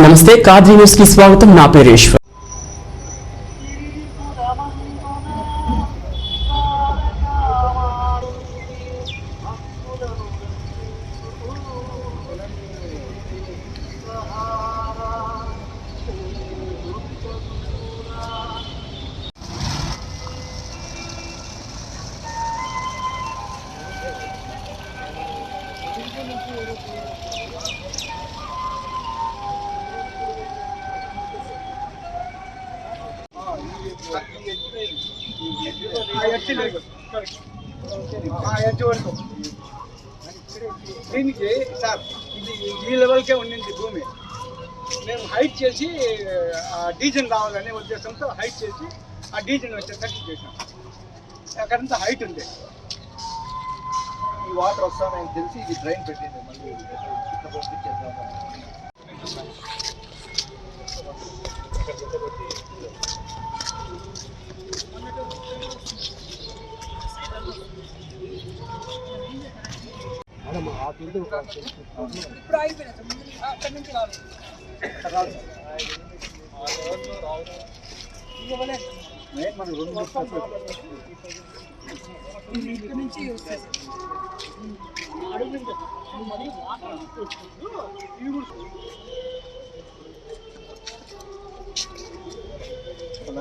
नमस्ते काद्री न्यूज़ की स्वागतम ना पेरेश्वर। దీనికి సార్ ఇది ఈ లెవెల్కే ఉండింది భూమి. మేము హైట్ చేసి డీజన్ రావాలనే ఉద్దేశంతో హైట్ చేసి ఆ డీజన్ వచ్చేసరికి చేసాం. అక్కడంతా హైట్ ఉంది. ఈ వాటర్ వస్తామని తెలిసి ఇది డ్రైన్ పెట్టింది. మళ్ళీ పంపించేద్దాము. ఇప్పుడు అయిపోయినా అక్కడి నుంచి రావాలి. మనం రెండు ఇక్కడ నుంచి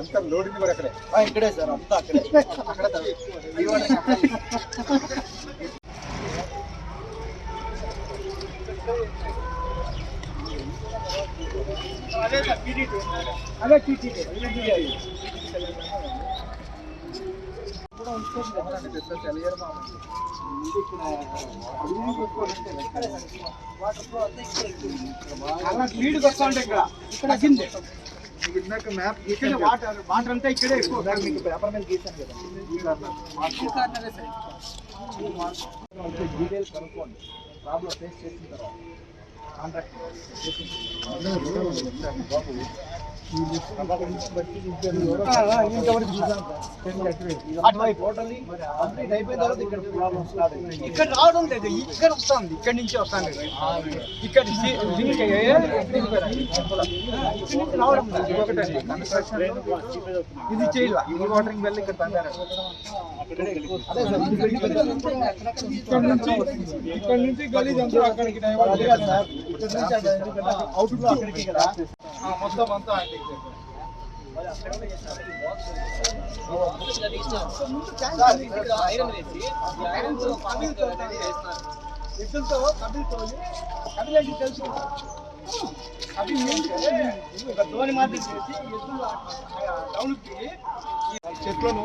అంతా లోడింగ్ కూడా అక్కడే. ఇక్కడే సార్ అంతా అక్కడే. అదే సార్ టీటీడీ అదే టీటీడీ కూడా ఉంటుంది. స్పీడ్కి వస్తా ఉంటే ఇక్కడ తగ్గింది. ఇందాక మ్యాప్ ఇక్కడ వాటర్ అంతా ఇక్కడే ఎక్కువ. మీకు పేపర్ మీద గీసాను కదా డీటెయిల్స్ కనుక్కోండి. ప్రాబ్లం ఫేస్ చేసిన తర్వాత కాంట్రాక్ట్ బాబు ఇక్కడ రావడం లేదు. ఇక్కడ వస్తుంది. ఇక్కడి నుంచి వస్తాను. ఇక్కడ రావడం ఇది చేయాలి. ఈ వాటరింగ్ వెళ్ళి ఇక్కడ తంగారు. ఇక్కడ నుంచి గలీజ్ అంతా అక్కడికి అవుట్ అక్కడికి కదా మొత్తం అంతా ఐరన్ వేసి ఎద్దులతో కబిలంటే తెలుసు. అవి ఒక ధోని మాదిరి చేసి ఎద్దులు డౌన్కి చెట్లను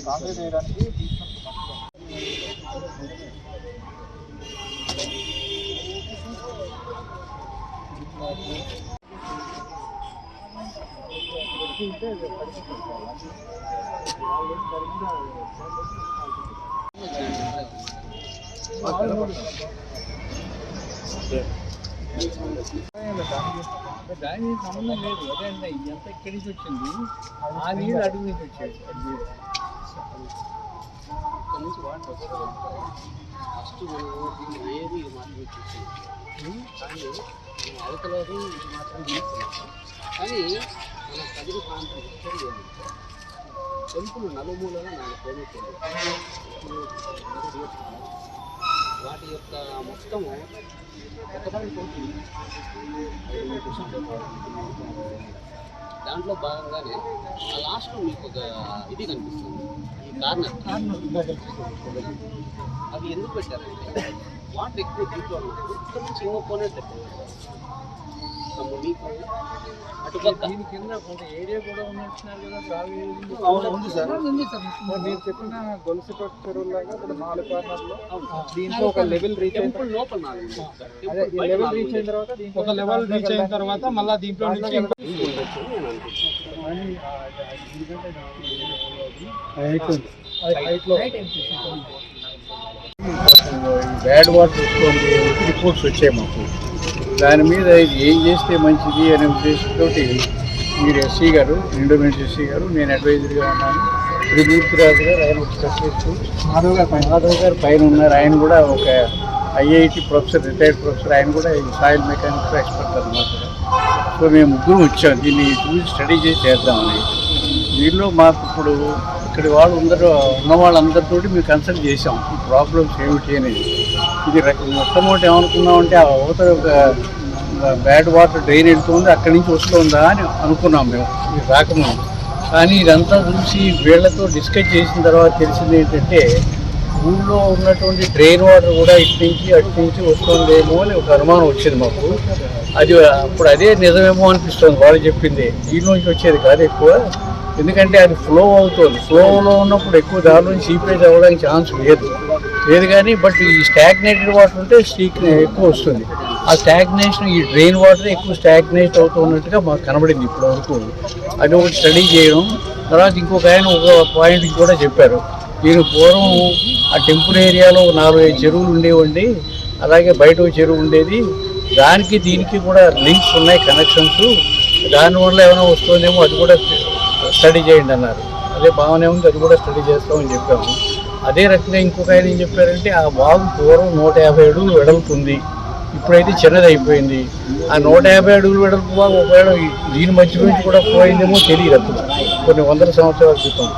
కాంక్రీట్ వేయడానికి దాని సంబంధం లేదు. అదే ఎంత ఇక్కడి నుంచి వచ్చింది. ఆ నీళ్ళు అడుగు నుంచి వచ్చాయి. ఇక్కడ నుంచి వాటర్ ఫస్ట్ దీన్ని వేరు ఇది మాత్రమే చూసాం. కానీ అవతలేదు ఇది మాత్రం తీసుకున్నాం. కానీ మన కదిరి ప్రాంతం ఇచ్చేది టెంపుల్ నలుమూలన 4 కిలోమీటర్లు. వాటి యొక్క మొత్తము ఒక్కదానికి ఒకటి దాంట్లో భాగంగానే ఆ లాస్ట్లో మీకు ఒక ఇది కనిపిస్తుంది, ఈ కార్నర్. అవి ఎందుకు పెట్టారంటే వాటర్ ఎక్కువ దీంట్లో ఉన్నప్పుడు ఇక్కడ నుంచి ఇంకో పోనేది మీకు అటుపక్క దీని కింద కొంత ఏరియా కూడా ఉన్నట్టున్నారు కదా, సాగు అవును ఉంది సార్. మీరు చెప్పిన గొలుసు చెరువులాగా ఇప్పుడు 4 కార్నర్లో దీంట్లో ఒక లెవెల్ రీచ్ అయిన టెంపుల్ లోపల నాలుగు ఉంది సార్. అదే టెంపుల్ బయట లెవెల్ నాలుగు రీచ్ అయిన ఉంది. తర్వాత దీంట్లో ఒక లెవెల్ రీచ్ అయిన తర్వాత మళ్ళీ దీంట్లో నుంచి ఇది ఉండొచ్చు అని నేను అనుకుంటున్నాను. హైట్లో బ్యాడ్ వాటర్ వస్తుంది రిపోర్ట్స్ వచ్చాయి మాకు. దాని మీద ఇది ఏం చేస్తే మంచిది అనే ఉద్దేశంతో మీరు ఎస్సీ గారు, ఎండోమెంట్ ఎస్సీ గారు, నేను అడ్వైజర్గా ఉన్నాను. త్రిమూర్తిరాజు గారు, ఆయన ఒక స్పెషలిస్ట్, మాధవ్ గారు పైన ఉన్నారు. ఆయన కూడా ఒక ఐఐటి ప్రొఫెసర్, రిటైర్డ్ ప్రొఫెసర్. ఆయన కూడా ఈ సాయిల్ మెకానిక్స్ ఎక్స్పర్ట్ అన్నమాట. సో మేము ముగ్గురు వచ్చాం దీన్ని చూసి స్టడీ చేసి చేద్దామని. దీనిలో మాకు ఇప్పుడు ఇక్కడ వాళ్ళు అందరూ ఉన్న వాళ్ళందరితో మేము కన్సల్ట్ చేసాం ఈ ప్రాబ్లమ్స్ ఏమిటి అనేది. ఇది మొట్టమొదటి ఏమనుకున్నామంటే ఆ అవతల ఒక బ్యాడ్ వాటర్ డ్రైన్ వెళ్తుంది, అక్కడి నుంచి వస్తుందా అని అనుకున్నాం మేము ఇది రాకముందు. కానీ ఇదంతా చూసి వీళ్ళతో డిస్కస్ చేసిన తర్వాత తెలిసింది ఏంటంటే ఊళ్ళో ఉన్నటువంటి డ్రైన్ వాటర్ కూడా ఇటు నుంచి అటు నుంచి వస్తుందేమో అని ఒక అనుమానం వచ్చింది మాకు. అది అప్పుడు అదే నిజమేమో అనిపిస్తుంది వాళ్ళు చెప్పింది. దీనిలోంచి వచ్చేది కాదు ఎక్కువ, ఎందుకంటే అది ఫ్లో అవుతుంది. ఫ్లోలో ఉన్నప్పుడు ఎక్కువ దాని నుంచి సీపేజ్ అవ్వడానికి ఛాన్స్ లేదు కానీ బట్ ఈ స్టాగ్నేటెడ్ వాటర్ ఉంటే ఎక్కువ వస్తుంది. ఆ స్టాగ్నేషన్ ఈ డ్రైన్ వాటర్ ఎక్కువ స్టాగ్నేట్ అవుతున్నట్టుగా మాకు కనబడింది ఇప్పటి వరకు. అది ఒకటి స్టడీ చేయడం. తర్వాత ఇంకొక ఆయన ఒక పాయింట్ కూడా చెప్పారు. దీని పూర్వం ఆ టెంపుల్ ఏరియాలో 4-5 చెరువులు ఉండేవండి, అలాగే బయట చెరువు ఉండేది. దానికి దీనికి కూడా లింక్స్ ఉన్నాయి, కనెక్షన్స్. దానివల్ల ఏమైనా వస్తుందేమో అది కూడా స్టడీ చేయండి అన్నారు. అదే భావనే ఉంది, అది కూడా స్టడీ చేస్తామని చెప్పాము. అదే రకంగా ఇంకొక ఆయన ఏం చెప్పారంటే ఆ వాగు పూర్వం 150 అడుగులు వెడల్పు ఉంది, ఇప్పుడైతే చిన్నది అయిపోయింది. ఆ 150 అడుగులు వెడల్పు వాగు ఒకవేళ దీని మధ్య నుంచి కూడా పోయిందేమో తెలియదు అప్పుడు, కొన్ని వందల సంవత్సరాల క్రితం.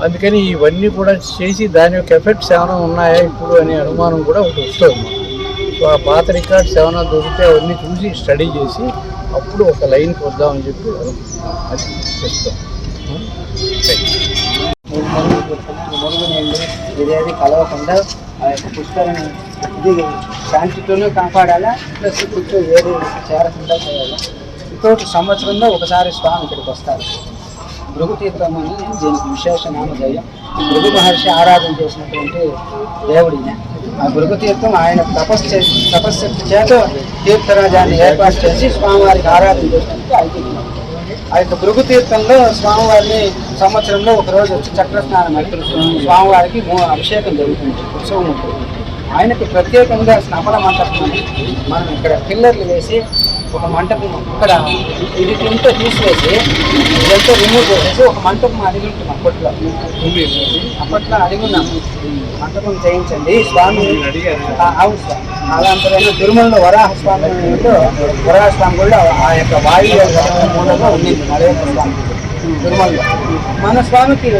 అందుకని ఇవన్నీ కూడా చేసి దాని యొక్క ఎఫెక్ట్స్ ఏమైనా ఉన్నాయా ఇప్పుడు అనే అనుమానం కూడా ఒకటి వస్తుంది. సో ఆ పాత రికార్డ్స్ ఏమైనా దొరికితే అవన్నీ చూసి స్టడీ చేసి అప్పుడు ఒక లైన్కి వద్దామని చెప్పి అది చెప్తాం. మురుగు నీళ్ళు ఇదేది కలవకుండా ఆ యొక్క పుష్కరిని ఇది శాంతితోనే కాపాడాలా, ప్లస్ చుట్టూ ఏది చేరకుండా చేయాలి. ఇంకొక సంవత్సరంలో ఒకసారి స్వామి ఇక్కడికి వస్తారు. భృగు తీర్థం అని దీనికి విశేష నామధేయం. భృగు మహర్షి ఆరాధన చేసినటువంటి దేవుడిన ఆ భృగు తీర్థం ఆయన తపశ్శక్తి చేత తీర్థరాజాన్ని ఏర్పాటు చేసి స్వామివారికి ఆరాధన చేసినందుకు ఐతిహ్యం. ఆ యొక్క భృగు తీర్థంలో స్వామివారిని సంవత్సరంలో ఒకరోజు వచ్చి చక్రస్నానం అయితే స్వామివారికి అభిషేకం జరుగుతుంది, ఉత్సవం ఉంటుంది. ఆయనకి ప్రత్యేకంగా స్నాపన మంటపం అని మనం ఇక్కడ పిల్లర్లు వేసి ఒక మంటపం ఇక్కడ ఇది తింటూ తీసివేసి ఇదంతా రిమూవ్ చేసేసి ఒక మంటపం అడిగి ఉంటుంది. అప్పట్లో అడిగున్నాము మంటపం చేయించండి స్వామి. అవును స్వామి, అలాంటిదైనా తిరుమలలో వరాహస్వామి వరాహస్వామి కూడా ఆ యొక్క వాయు మూలంలో ఉండింది మలయప్ప స్వామి తిరుమలలో. మన స్వామికి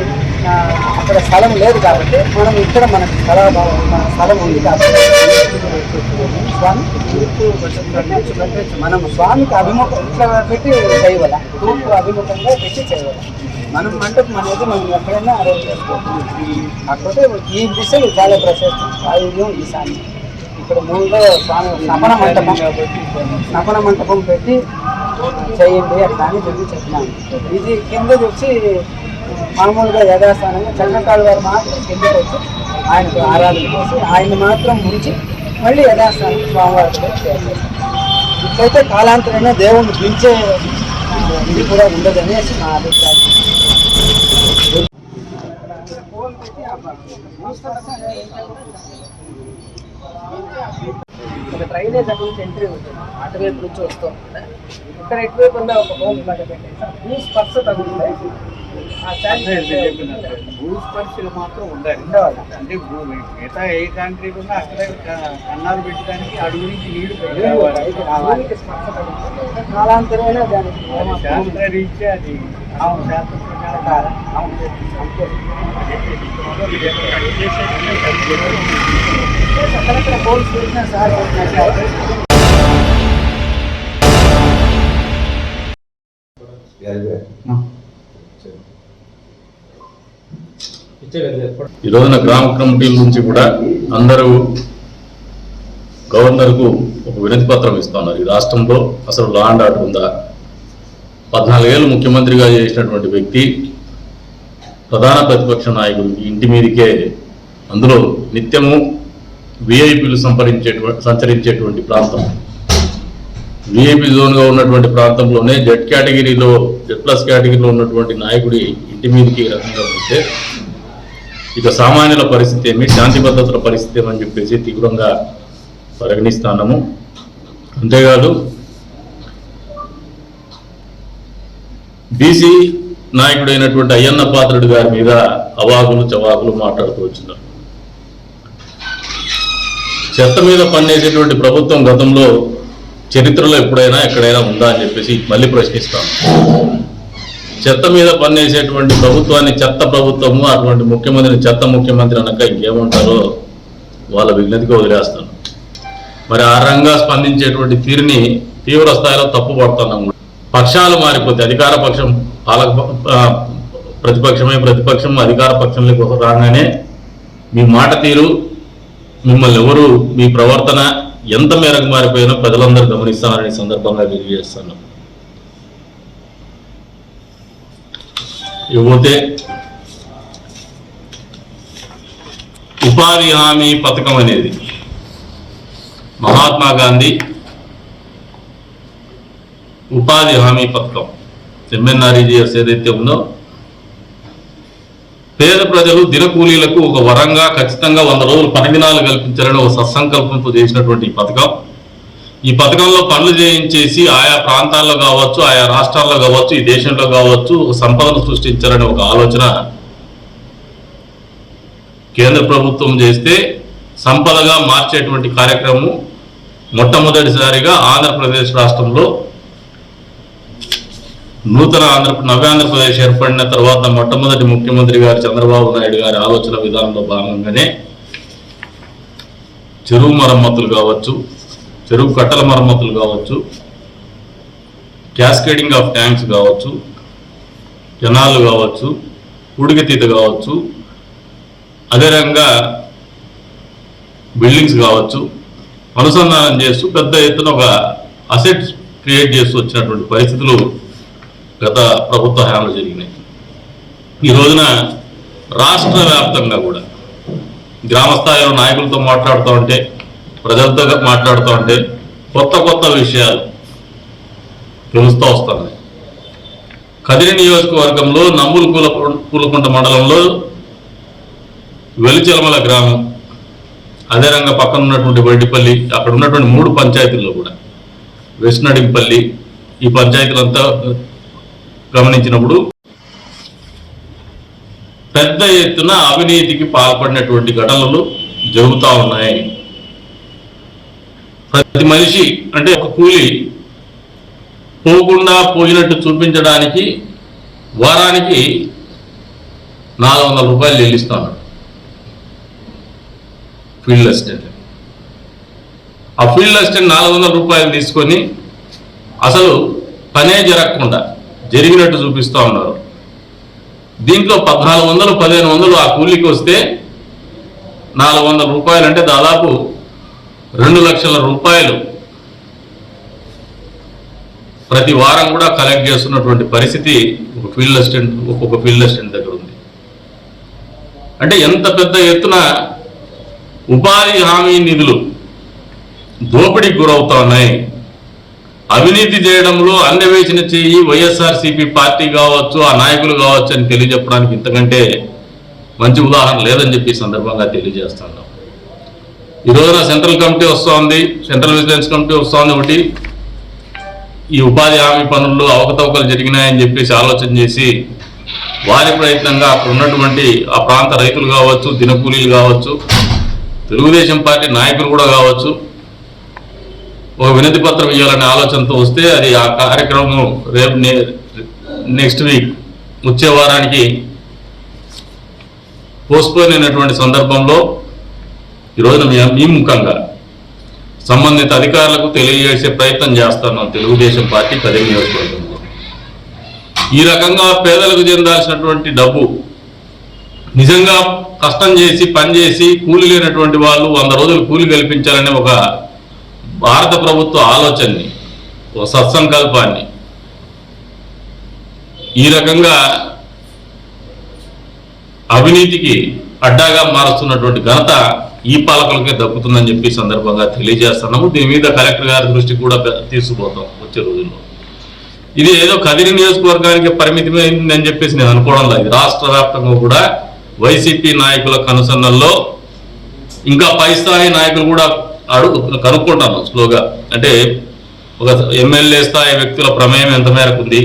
అక్కడ స్థలం లేదు కాబట్టి మనం ఇక్కడ మనకి స్థలం ఉంది కాబట్టి స్వామి మనం స్వామికి అభిముఖం ఇట్లా పెట్టి చేయవల, తూర్పు అభిముఖంగా పెట్టి చేయవల. మనం మంటపం అనేది మనం ఎక్కడైనా అరేంజ్ చేసుకోవచ్చు. కాకపోతే ఈ దిశలు చాలా ప్రశస్తం, వాయువ్యం ఈశాన్యం. ఇక్కడ మూడులో స్వామి స్నపన మంటపం పెట్టి చేయండి అట్లా అని చెప్పినాను. ఇది కిందకి వచ్చి మామూలుగా యథాస్థానంగా చంద్రకాళ వారు మాత్రం కిందకి వచ్చి ఆయనకు ఆరాధన చేసి ఆయన్ని మాత్రం ముంచి మళ్ళీ యథాస్థానం స్వామివారికి చేస్తారు. ఇట్లయితే కాలాంతరంగా దేవుణ్ణి పిలిచే ఇది కూడా ఉండదనేసి నా అభిప్రాయం. ఒక డ్రైనేజ్ అటు నుంచి ఎంట్రీ ఉంటుంది, అటువైపు నుంచి వస్తూ ఉంటుంది. ఇక్కడ ఎటువైపు ఉందా ఒక హోమ్ బట్ట పెట్టేసి భూ స్పర్శ తగ్గుతుంది. భూస్పర్శలు మాత్రం ఉండాలి. అంటే మిగతా ఏ కాంట్రీ ఉన్నా అక్కడ కన్నాలు పెట్టడానికి అడుగు నుంచి నీళ్లు స్పర్శ తగ్గుతుంది. కాలాంతరైనా దానికి శాస్త్ర రీత్యా అది శాస్త్ర ప్రకారం అక్కడక్కడ హోల్స్ పెట్టినా సార్ ఈ రోజున గ్రామ కమిటీల నుంచి కూడా అందరూ గవర్నర్కు ఒక వినతి పత్రం ఇస్తున్నారు. ఈ రాష్ట్రంలో అసలు లా అండ్ ఆర్డర్ ఉందా? 14 ఏళ్ళు ముఖ్యమంత్రిగా చేసినటువంటి వ్యక్తి ప్రధాన ప్రతిపక్ష నాయకుడు ఇంటి మీదకే, అందులో నిత్యము విఐపీలు సంచరించేటువంటి ప్రాంతం, విఐపీ జోన్గా ఉన్నటువంటి ప్రాంతంలోనే జెడ్ ప్లస్ కేటగిరీలో ఉన్నటువంటి నాయకుడి ఇంటి మీదకి రకంగా ఉంటే ఇక సామాన్యుల పరిస్థితి ఏమి, శాంతి భద్రతల పరిస్థితి ఏమని చెప్పేసి తీవ్రంగా పరిగణిస్తున్నాము. అంతేకాదు బీసీ నాయకుడైనటువంటి అయ్యన్న పాత్రుడి గారి మీద అవాకులు చవాకులు మాట్లాడుతూ వచ్చినారు. చెత్త మీద పన్నేసేటువంటి ప్రభుత్వం గతంలో చరిత్రలో ఎప్పుడైనా ఎక్కడైనా ఉందా అని చెప్పేసి మళ్ళీ ప్రశ్నిస్తాం. చెత్త మీద పన్నేసేటువంటి ప్రభుత్వాన్ని చెత్త ప్రభుత్వము, అటువంటి ముఖ్యమంత్రిని చెత్త ముఖ్యమంత్రి అనక ఇంకేమంటారో వాళ్ళ విజ్ఞతగా వదిలేస్తాను. మరి ఆ రంగా స్పందించేటువంటి తీరుని తీవ్ర స్థాయిలో తప్పు పడుతున్నాము. పక్షాలు మారిపోతే అధికార పక్షం ప్రతిపక్షం అధికార పక్షంలోకి రాగానే మీ మాట తీరు, మిమ్మల్ని ఎవరు, మీ ప్రవర్తన ఎంత మేరకు మారిపోయినా ప్రజలందరూ గమనిస్తారని సందర్భంగా తెలియజేస్తున్నాం. ఇకపోతే ఉపాధి హామీ పథకం అనేది మహాత్మా గాంధీ ఉపాధి హామీ పథకం ఎంఎన్ఆర్ఈజీఎస్ ఏదైతే ఉందో, పేద ప్రజలు దినకూలీలకు ఒక వరంగా ఖచ్చితంగా 100 రోజులు పని దినాలు కల్పించాలని ఒక సత్సంకల్పంతో చేసినటువంటి ఈ పథకం. ఈ పథకంలో పనులు చేయించేసి ఆయా ప్రాంతాల్లో కావచ్చు, ఆయా రాష్ట్రాల్లో కావచ్చు, ఈ దేశంలో కావచ్చు ఒక సంపదను సృష్టించాలని ఒక ఆలోచన కేంద్ర ప్రభుత్వం చేస్తే సంపదగా మార్చేటువంటి కార్యక్రమం మొట్టమొదటిసారిగా ఆంధ్రప్రదేశ్ రాష్ట్రంలో నవ్యాంధ్రప్రదేశ్ ఏర్పడిన తర్వాత మొట్టమొదటి ముఖ్యమంత్రి గారు చంద్రబాబు నాయుడు గారి ఆలోచన విధానంలో భాగంగానే చెరువు మరమ్మతులు కావచ్చు, చెరువు కట్టల మరమ్మతులు కావచ్చు, క్యాస్కేడింగ్ ఆఫ్ ట్యాంక్స్ కావచ్చు, కెనాలు కావచ్చు, ఉడికితీత కావచ్చు, అదే రకంగా బిల్డింగ్స్ కావచ్చు అనుసంధానం చేస్తూ పెద్ద ఎత్తున ఒక అసెట్స్ క్రియేట్ చేస్తూ వచ్చినటువంటి పరిస్థితులు గత ప్రభుత్వ హయాంలో జరిగినాయి. ఈ రోజున రాష్ట్ర వ్యాప్తంగా కూడా గ్రామ స్థాయిలో నాయకులతో మాట్లాడుతూ ఉంటే, ప్రజలతో మాట్లాడుతూ ఉంటే కొత్త విషయాలు తెలుస్తూ వస్తున్నాయి. కదిరి నియోజకవర్గంలో నమ్ములు పూలకుంట మండలంలో వెలిచెలమల గ్రామం, అదే రంగా పక్కన ఉన్నటువంటి వడ్డిపల్లి, అక్కడ ఉన్నటువంటి 3 పంచాయతీల్లో కూడా వెస్ట్నడింపల్లి, ఈ పంచాయతీలంతా గమనించినప్పుడు పెద్ద ఎత్తున అవినీతికి పాల్పడినటువంటి ఘటనలు జరుగుతూ ఉన్నాయి. ప్రతి మనిషి అంటే ఒక కూలి పోకుండా పోయినట్టు చూపించడానికి వారానికి 400 రూపాయలు చెల్లిస్తున్నాడు ఫీల్డ్ అసిస్టెంట్. ఆ ఫీల్డ్ అసిస్టెంట్ 400 రూపాయలు తీసుకొని అసలు పనే జరగకుండా జరిగినట్టు చూపిస్తూ ఉన్నారు. దీంట్లో 1400 1500 ఆ కూలీకి వస్తే 400 రూపాయలు అంటే దాదాపు 2 లక్షల రూపాయలు ప్రతి వారం కూడా కలెక్ట్ చేస్తున్నటువంటి పరిస్థితి ఒక్కొక్క ఫీల్డ్ అసిస్టెంట్ దగ్గర ఉంది. అంటే ఎంత పెద్ద ఎత్తున ఉపాధి హామీ నిధులు దోపిడీకి గురవుతా ఉన్నాయి. అవినీతి చేయడంలో అన్నవేసిన చెయ్యి వైఎస్ఆర్సీపీ పార్టీ కావచ్చు, ఆ నాయకులు కావచ్చు అని తెలియజెప్పడానికి ఇంతకంటే మంచి ఉదాహరణ లేదని చెప్పి సందర్భంగా తెలియజేస్తున్నాం. ఈ రోజున సెంట్రల్ కమిటీ వస్తోంది, సెంట్రల్ విజిలెన్స్ కమిటీ వస్తోంది. ఒకటి ఈ ఉపాధి హామీ పనుల్లో అవకతవకలు జరిగినాయని చెప్పేసి ఆలోచన చేసి వారి ప్రయత్నంగా అక్కడ ఉన్నటువంటి ఆ ప్రాంత రైతులు కావచ్చు, దినకూలీలు కావచ్చు, తెలుగుదేశం పార్టీ నాయకులు కూడా కావచ్చు ఒక వినతి పత్రం ఇవ్వాలనే ఆలోచనతో వస్తే అది ఆ కార్యక్రమం రేపు నెక్స్ట్ వీక్ వచ్చే వారానికి పోస్ట్పోన్ అయినటువంటి సందర్భంలో ఈరోజున మీ ముఖంగా సంబంధిత అధికారులకు తెలియజేసే ప్రయత్నం చేస్తున్నాం తెలుగుదేశం పార్టీ కదిరి నియోజకవర్గంలో. ఈ రకంగా పేదలకు చెందాల్సినటువంటి డబ్బు నిజంగా కష్టం చేసి పనిచేసి కూలి లేనటువంటి వాళ్ళు 100 రోజులు కూలి కల్పించాలనే ఒక భారత ప్రభుత్వ ఆలోచనని, ఒక సత్సంకల్పాన్ని ఈ రకంగా అవినీతికి అడ్డాగా మారుస్తున్నటువంటి ఘనత ఈ పాలకులకే దక్కుతుందని చెప్పి సందర్భంగా తెలియజేస్తున్నాము. దీని మీద కలెక్టర్ గారి దృష్టికి కూడా తీసుకుపోతాం వచ్చే రోజుల్లో. ఇది ఏదో కదిరి నియోజకవర్గానికి పరిమితమైందని చెప్పేసి నేను అనుకోవడం లేదు. రాష్ట్ర వ్యాప్తంగా కూడా వైసీపీ నాయకుల కనుసన్నల్లో ఇంకా పై స్థాయి నాయకులు కూడా కనుక్కుంటాను స్లోగా. అంటే ఒక ఎమ్మెల్యే స్థాయి వ్యక్తుల ప్రమేయం ఎంత మేరకు ఉంది,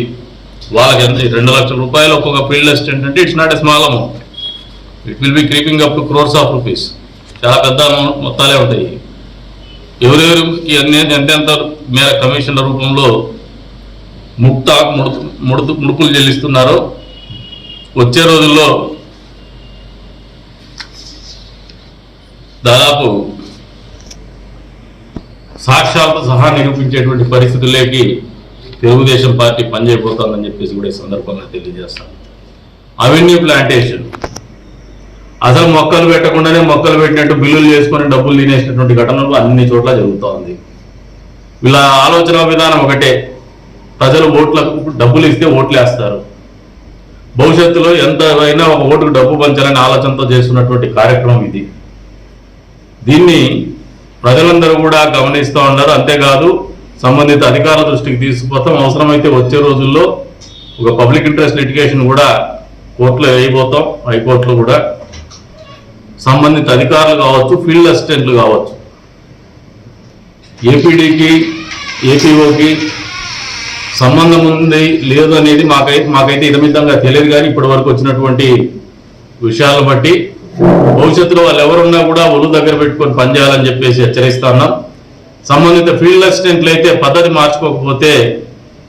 వాళ్ళకి ఎంత 2 లక్షల రూపాయలు ఒక్కొక్క ఫీల్డ్ అసిస్టెంట్ అంటే it's not a small amount. It will be creeping up to crores of rupees. చాలా పెద్ద మొత్తాలే ఉంటాయి. ఎవరెవరికి ఎంతెంత మేర కమిషన్ల రూపంలో ముడుపులు చెల్లిస్తున్నారో వచ్చే రోజుల్లో దాదాపు సాక్ష్యాలతో సహా నిరూపించేటువంటి పరిస్థితుల్లోకి తెలుగుదేశం పార్టీ పనిచేయబోతోందని చెప్పేసి కూడా ఈ సందర్భంగా తెలియజేస్తాను. అవెన్యూ ప్లాంటేషన్ అసలు మొక్కలు పెట్టకుండానే మొక్కలు పెట్టినట్టు బిల్లులు చేసుకొని డబ్బులు తినేసినటువంటి ఘటనలు అన్ని చోట్ల జరుగుతూ ఉంది. వీళ్ళ ఆలోచన విధానం ఒకటే, ప్రజలు ఓట్లకు డబ్బులు ఇస్తే ఓట్లు వేస్తారు, భవిష్యత్తులో ఎంత అయినా ఒక ఓటుకు డబ్బు పంచాలనే ఆలోచనతో చేస్తున్నటువంటి కార్యక్రమం ఇది. దీన్ని ప్రజలందరూ కూడా గమనిస్తూ ఉన్నారు. అంతేకాదు సంబంధిత అధికారుల దృష్టికి తీసుకుపోతాం. అవసరమైతే వచ్చే రోజుల్లో ఒక పబ్లిక్ ఇంట్రెస్ట్ లిటిగేషన్ కూడా కోర్టులో వేయబోతాం. హైకోర్టులో కూడా సంబంధిత అధికారులు కావచ్చు, ఫీల్డ్ అసిస్టెంట్లు కావచ్చు, ఏపీడీకి ఏపీఓకి సంబంధం ఉంది లేదు అనేది మాకైతే ఇదమితంగా తెలియదు. కానీ ఇప్పటి వరకు వచ్చినటువంటి విషయాలను బట్టి భవిష్యత్తులో వాళ్ళు ఎవరున్నా కూడా ఒళ్ళు దగ్గర పెట్టుకొని పనిచేయాలని చెప్పేసి హెచ్చరిస్తా ఉన్నాం. సంబంధిత ఫీల్డ్ అసిస్టెంట్లు అయితే పద్ధతి మార్చుకోకపోతే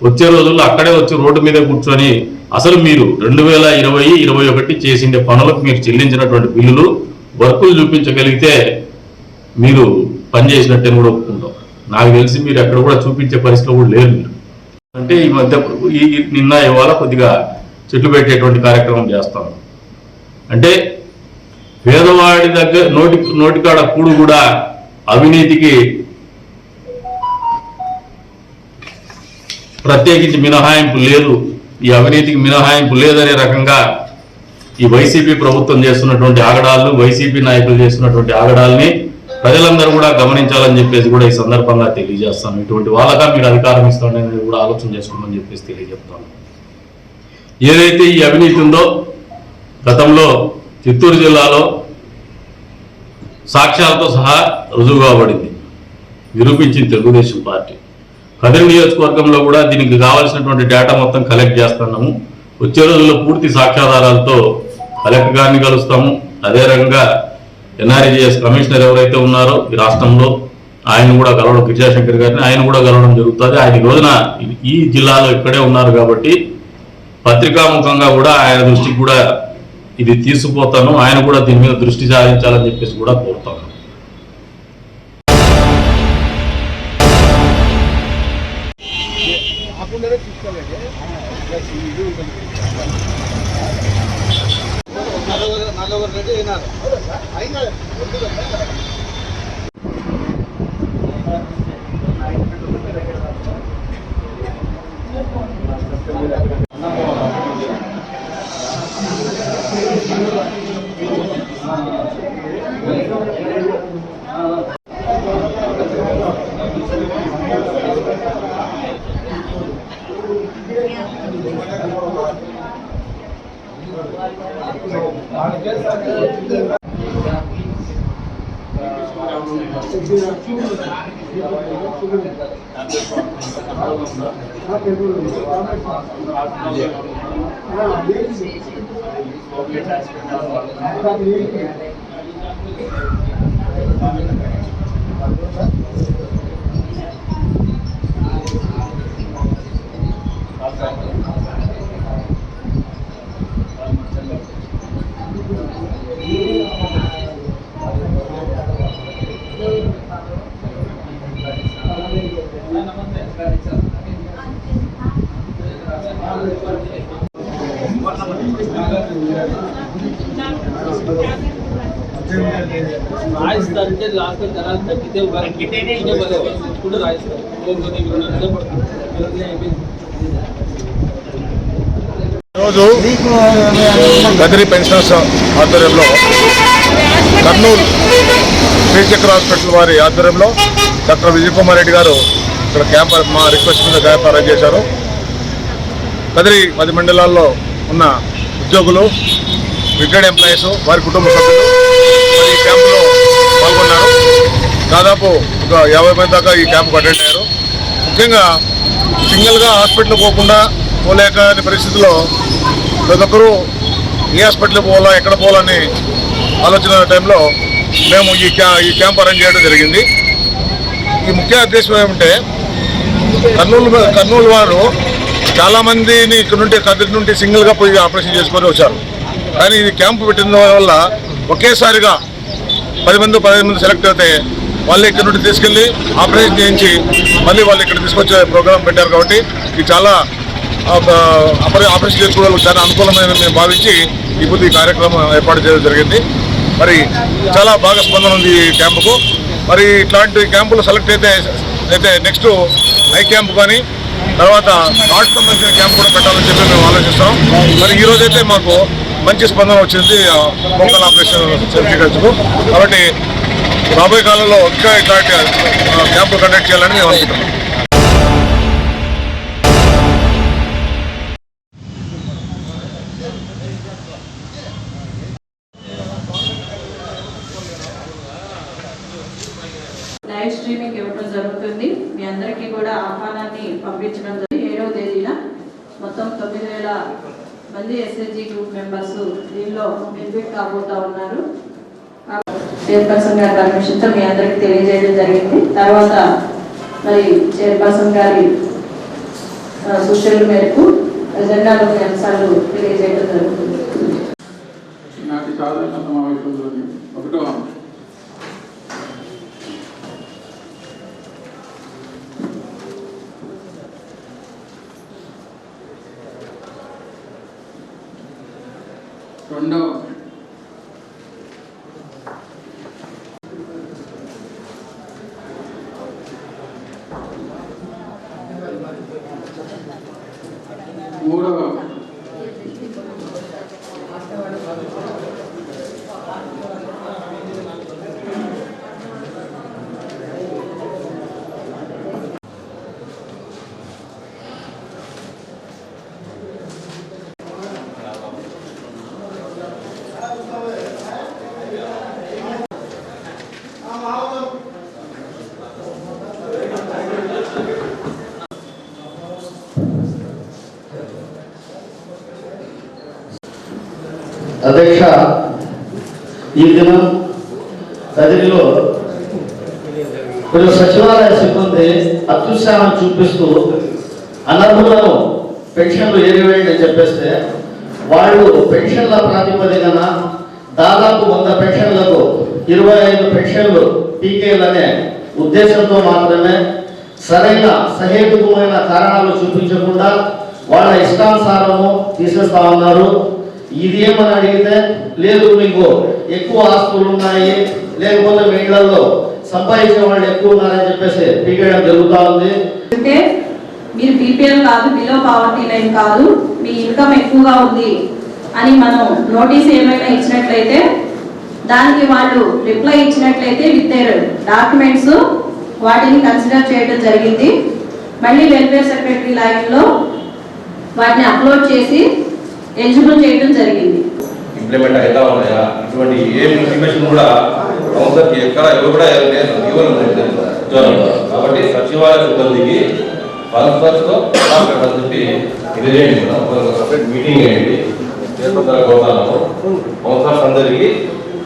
వచ్చే రోజుల్లో అక్కడే వచ్చి రోడ్డు మీద కూర్చొని అసలు మీరు 2020-21 చేసిండే పనులకు మీరు చెల్లించినటువంటి బిల్లులు వర్కులు చూపించగలిగితే మీరు పనిచేసినట్టే కూడా ఒప్పుకుంటాం. నాకు తెలిసి మీరు ఎక్కడ కూడా చూపించే పరిస్థితిలో కూడా లేరు. మీరు అంటే ఈ మధ్య నిన్న ఇవాళ కొద్దిగా చెట్లు పెట్టేటువంటి కార్యక్రమం చేస్తాం. అంటే పేదవాడి దగ్గర నోటికాడ కూడు కూడా అవినీతికి ప్రత్యేకించి మినహాయింపు లేదు, ఈ అవినీతికి మినహాయింపు లేదనే రకంగా ఈ వైసీపీ ప్రభుత్వం చేస్తున్నటువంటి ఆగడాలను, వైసీపీ నాయకులు చేస్తున్నటువంటి ఆగడాలని ప్రజలందరూ కూడా గమనించాలని చెప్పేసి కూడా ఈ సందర్భంగా తెలియజేస్తాను. ఇటువంటి వాళ్ళగా మీరు అధికారం ఇస్తామనేది కూడా ఆలోచన చేసుకోమని చెప్పేసి తెలియజెప్తాను. ఏదైతే ఈ అవినీతి ఉందో గతంలో చిత్తూరు జిల్లాలో సాక్ష్యాలతో సహా రుజువు కాబడింది, నిరూపించింది తెలుగుదేశం పార్టీ. కదిరి నియోజకవర్గంలో కూడా దీనికి కావాల్సినటువంటి డేటా మొత్తం కలెక్ట్ చేస్తున్నాము. వచ్చే రోజుల్లో పూర్తి సాక్ష్యాధారాలతో కలెక్టర్ గారిని కలుస్తాము. అదే రకంగా ఎన్ఆర్ఈజీఎస్ కమిషనర్ ఎవరైతే ఉన్నారో ఈ రాష్ట్రంలో ఆయన కూడా కలవడం, కిషాశంకర్ గారిని ఆయన కూడా కలవడం జరుగుతుంది. ఆయన ఈ రోజున ఈ జిల్లాలో ఇక్కడే ఉన్నారు కాబట్టి పత్రికాముఖంగా కూడా ఆయన దృష్టికి కూడా ఇది తీసుకుపోతాను. ఆయన కూడా దీని మీద దృష్టి సారించాలని చెప్పేసి కూడా కోరుతాను. నమస్తే. అంటే లాస్ట్ జనాలు తగ్గితే కూడా రాయిస్తారు. ఈరోజు గదిరి పెన్షనర్స్ ఆధ్వర్యంలో కర్నూలు శ్రీచక్ర హాస్పిటల్ వారి ఆధ్వర్యంలో డాక్టర్ విజయ్ కుమార్ రెడ్డి గారు ఇక్కడ క్యాంప్ మా రిక్వెస్ట్ మీద క్యాంప్ అరేంజ్ చేశారు. కదిరి 10 మండలాల్లో ఉన్న ఉద్యోగులు, రిటైర్డ్ ఎంప్లాయీస్, వారి కుటుంబ సభ్యులు ఈ క్యాంపులో పాల్గొన్నారు. దాదాపు ఒక 50 మంది దాకా ఈ క్యాంపుకు అటెండ్ అయ్యారు. ముఖ్యంగా సింగిల్గా హాస్పిటల్ పోలేక అనే పరిస్థితుల్లో ప్రతి ఒక్కరూ ఏ హాస్పిటల్కి పోవాలా, ఎక్కడ పోవాలని ఆలోచన టైంలో మేము ఈ క్యాంప్ అరేంజ్ చేయడం జరిగింది. ఈ ముఖ్య ఉద్దేశం ఏమంటే కర్నూలు వారు చాలామందిని ఇక్కడ నుండి కదిరి నుండి సింగిల్గా పోయి ఆపరేషన్ చేసుకొని వచ్చారు. కానీ ఇది క్యాంపు పెట్టిన వల్ల ఒకేసారిగా 10 మంది సెలెక్ట్ అయితే వాళ్ళు ఇక్కడ నుండి తీసుకెళ్ళి ఆపరేషన్ చేయించి మళ్ళీ వాళ్ళు ఇక్కడ తీసుకొచ్చే ప్రోగ్రాం పెట్టారు. కాబట్టి ఇది చాలా ఆపరేషన్ చేసుకోవడానికి చాలా అనుకూలమైన మేము భావించి ఇప్పుడు ఈ కార్యక్రమం ఏర్పాటు చేయడం జరిగింది. మరి చాలా బాగా స్పందన ఉంది ఈ క్యాంపుకు. మరి ఇట్లాంటి క్యాంపులు సెలెక్ట్ అయితే నెక్స్ట్ ఐ క్యాంప్ కానీ తర్వాత హార్ట్ సంబంధించిన క్యాంప్ కూడా పెట్టాలని చెప్పి మేము ఆలోచిస్తాం. మరి ఈ రోజైతే మాకు మంచి స్పందన వచ్చింది మోకాల్ ఆపరేషన్ సర్టిఫికెట్స్కు. కాబట్టి రాబోయే కాలంలో ఇంకా ఇట్లాంటి క్యాంపులు కండక్ట్ చేయాలని మేము అనుకుంటున్నాం. లైవ్ స్ట్రీమింగ్ ఇవ్వడం జరుగుతుంది. మీ అందరికీ కూడా ఆహ్వానాన్ని పంపించడం జరిగింది. 7వ తేదీన మొత్తం 9,000 మంది ఎస్ఎస్జి గ్రూప్ మెంబర్స్ దీనిలో బెనిఫిట్ కాబోతా ఉన్నారు. చైర్పర్సన్ గారి పర్మిషన్తో మీ అందరికీ తెలియజేయడం జరిగింది. తర్వాత మరి చైర్పర్సన్ గారి సూచనల మేరకు ఎజెండాలోని అంశాలు తెలియజేయడం జరుగుతుంది. ఈనాటి సాధారణ సమావేశంలోని 1వ అంశం రెండవ మూడవ అధ్యక్ష, ఈ దినం కదిరిలో కొన్ని సచివాలయ సిబ్బంది అత్యుత్సాహం చూపిస్తూ అనర్హులను పెన్షన్లు ఏరివేయండి అని చెప్పేస్తే వాళ్ళు పెన్షన్ల ప్రాతిపదికన దాదాపు 100 పెన్షన్లకు 25 పెన్షన్లు టీకేలు అనే ఉద్దేశంతో మాత్రమే సరైన సహేతుకమైన కారణాలు చూపించకుండా వాళ్ళ ఇష్టానుసారము తీసేస్తా ఉన్నారు. ఇది ఏమని అడిగితే లేదు మీకు ఎక్కువ ఆస్తులు ఉన్నాయి, లేకపోతే మీ ఇళ్లలో సంపాదించే వాళ్ళు ఎక్కువ ఉన్నారని చెప్పేసి పీకేయడం జరుగుతూ ఉంది. అంటే మీరు బీపీఎల్ కాదు, బిలో పావర్టీ లైన్ కాదు, మీ ఇన్కమ్ ఎక్కువగా ఉంది అని మనం నోటీస్ ఏమైనా ఇచ్చినట్లయితే దానికి వాళ్ళు రిప్లై ఇచ్చినట్లయితే విత్ దేర్ డాక్యుమెంట్స్ వాటిని కన్సిడర్ చేయడం జరిగింది. మళ్ళీ వెల్ఫేర్ సెక్రటరీ లైన్లో వాటిని అప్లోడ్ చేసి ఎలిజిబుల్ చేయడం జరిగింది. ఇంప్లిమెంట్ అవుతా ఉన్నాయా ఇటువంటి ఏ ఇన్ఫర్మేషన్ కూడా కౌన్సిలర్కి ఎక్కడ కూడా కాబట్టి సచివాలయ సిబ్బందికి కౌన్సిలర్స్తో చెప్పి ఇది చేయండి మేడం, సపరేట్ మీటింగ్ వేయండి, కోరుతాము. కౌన్సిలర్స్ అందరికీ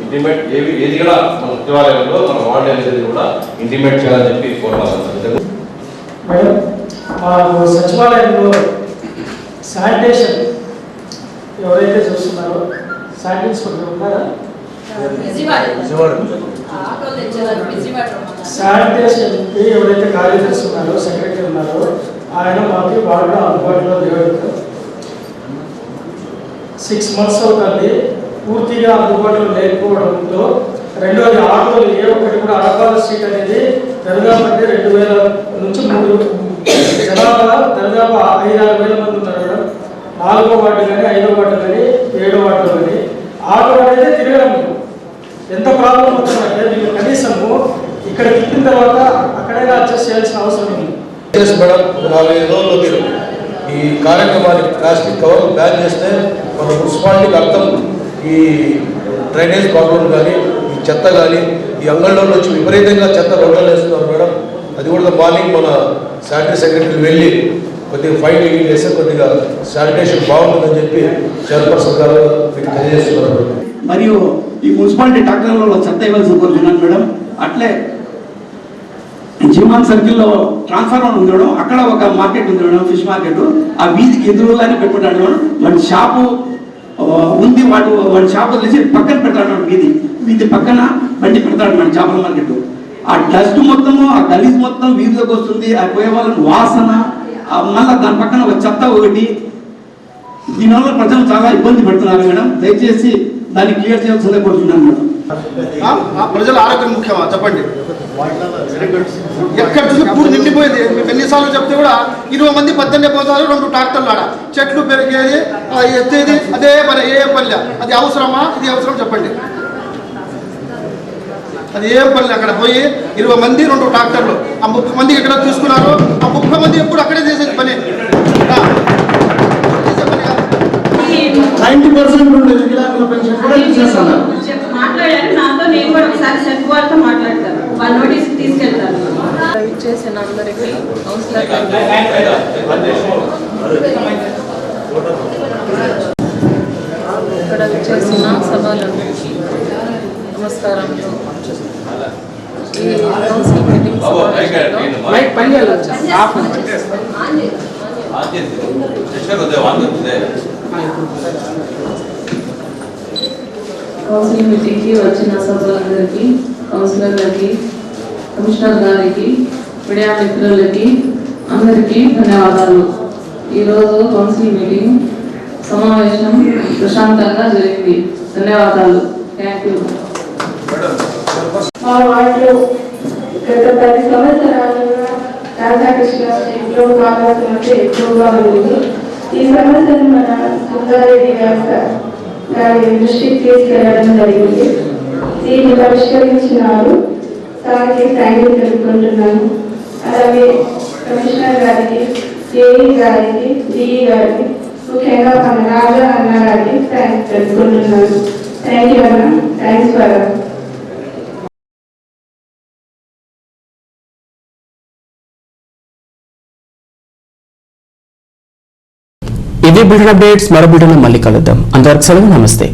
ఇంటిమేట్ ఏది కూడా మన సచివాలయంలో మన వార్డు అనేది కూడా ఇంటిమేట్ చేయాలని చెప్పి కోరుతాము. మేడం, మా సచివాలయంలో శానిటేషన్ ఎవరైతే చూస్తున్నారో శానిటైజర్ ఉన్నారా? శానిటేషన్కి ఎవరైతే కార్యదర్శి ఉన్నారో, సెక్రటరీ ఉన్నారో ఆయన మాకు వార్డులో అందుబాటులో లేడు. 6 months అవుతుంది. పూర్తిగా అందుబాటులో లేకపోవడంతో రెండోది ఆటోలు ఏ ఒక్కటి కూడా అడపాల స్ట్రీట్ అనేది దరిదాపు అంటే 2000 నుంచి 3 జనాభా దరిదాపు 5-6 వేల మంది ఉన్నారు మేడం. 4వ వార్డు కానీ 5వ వార్డు కానీ 7వ వార్డు కానీ ఆటో అనేది తిరగడం ఎంత ప్రాబ్లం అవుతుందంటే మీకు కనీసము ఇక్కడ తిప్పిన తర్వాత అక్కడైనా అడ్జస్ట్ చేయాల్సిన అవసరం ఉంది. మేడం 4-5 రోజుల్లో మీరు ఈ కార్యక్రమానికి ప్లాస్టిక్ కవర్ బ్యాన్ చేస్తే మన మున్సిపాలిటీకి అర్థం ఈ డ్రైనేజ్ ప్రాబ్లం కానీ ఈ చెత్త కానీ ఈ అంగళ్ళలో వచ్చి విపరీతంగా చెత్త రోడ్లు వేస్తున్నారు మేడం. అది కూడా మార్నింగ్ మన శానిటరీ సెక్రటరీ వెళ్ళి కొద్దిగా ఫైన్ వేస్తే కొద్దిగా శానిటేషన్ బాగుంటుందని చెప్పి చైర్పర్సన్ గారు మీకు తెలియజేస్తున్నారు. మరియు ఈ మున్సిపాలిటీ డాక్టర్లలో చెత్త ఇవ్వాల్సి కోరుతున్నాను మేడం. అట్లే జిమాన్ సర్కిల్లో ట్రాన్స్ఫార్మర్ ఉంది మేడం. అక్కడ ఒక మార్కెట్ ఉంది మేడం, ఫిష్ మార్కెట్. ఆ వీధికి ఎదురుగానే పెట్టుకుంటాడు మేడం. వాడి షాపు ఉంది, వాడి షాపు వదిలేసి పక్కన పెడతాడు మేడం. వీధి పక్కన బండి పెడతాడు మేడం చేపల మార్కెట్. ఆ డస్ట్ మొత్తము, ఆ గలీజ్ మొత్తం వీధిలోకి వస్తుంది. ఆ పోయే వాళ్ళని వాసన, మళ్ళీ దాని పక్కన ఒక చెత్త ఒకటి. దీనివల్ల ప్రజలు చాలా ఇబ్బంది పడుతున్నారు మేడం. దయచేసి దాన్ని క్లియర్ చేయాల్సిందే కోరుతున్నాను మేడం. ప్రజల ఆరోగ్యం ముఖ్యమా చెప్పండి. ఎక్కడ చూసి నిండిపోయింది. ఎన్నిసార్లు చెప్తే కూడా 20 మంది 18 పోతారు, 2 ట్రాక్టర్లు ఆడ చెట్లు పెరిగేది ఎత్తేది అదే పని. ఏ పల్లె అది అవసరమా? ఇది అవసరం చెప్పండి. అది ఏం పల్లె? అక్కడ పోయి 20 మంది 2 ట్రాక్టర్లు, ఆ 30 మంది ఎక్కడ తీసుకున్నారు. ఆ 30 మంది ఎప్పుడు అక్కడే చేసేది పని. 90% పెన్షన్ కూడా ఇచ్చేస్తున్నారు. మాట్లాడారు నాతో. నేను కూడా ఒకసారి సెట్ వాళ్ళతో మాట్లాడతాను. వాళ్ళ నోటీస్ తీసుకెళ్తాను. ఇచ్చేసిన అందరికీ కౌన్సిలర్ ఇక్కడ ఇచ్చేసిన సభలకు నమస్కారంతో ఈ కౌన్సిల్ మీటింగ్ కౌన్సిల్ మీటింగ్కి వచ్చిన సభ్యులందరికీ, కౌన్సిలర్లకి, కమిషనర్ గారికి, మీడియా మిత్రులకి అందరికీ ధన్యవాదాలు. ఈరోజు కౌన్సిల్ మీటింగ్ సమావేశం ప్రశాంతంగా జరిగింది. ధన్యవాదాలు. Thank you. మా వార్డులో గత 10 సంవత్సరాలుగా రాధాకృష్ణ ఇంట్లో కావాల్సినంత ఎక్కువగా ఉంది. ఈ సమస్యను మన సుందరెడ్డి గారి దృష్టికి తీసుకెళ్లడం జరిగింది. దీన్ని పరిష్కరించినారు. దానికి థ్యాంక్ యూ తెలుపుకుంటున్నాను. అలాగే కమిషనర్ గారికి, ఏఈ గారికి, డిఈ గారికి, ముఖ్యంగా మన రాజా అన్న గారికి థ్యాంక్స్ తెలుపుకుంటున్నాను. థ్యాంక్ యూ అన్న. Thanks for. ఇది బిల్డన్ అప్డేట్స్. మరో బిల్డన్ మళ్ళీ కలుద్దాం. అందరికి సెలవు. నమస్తే.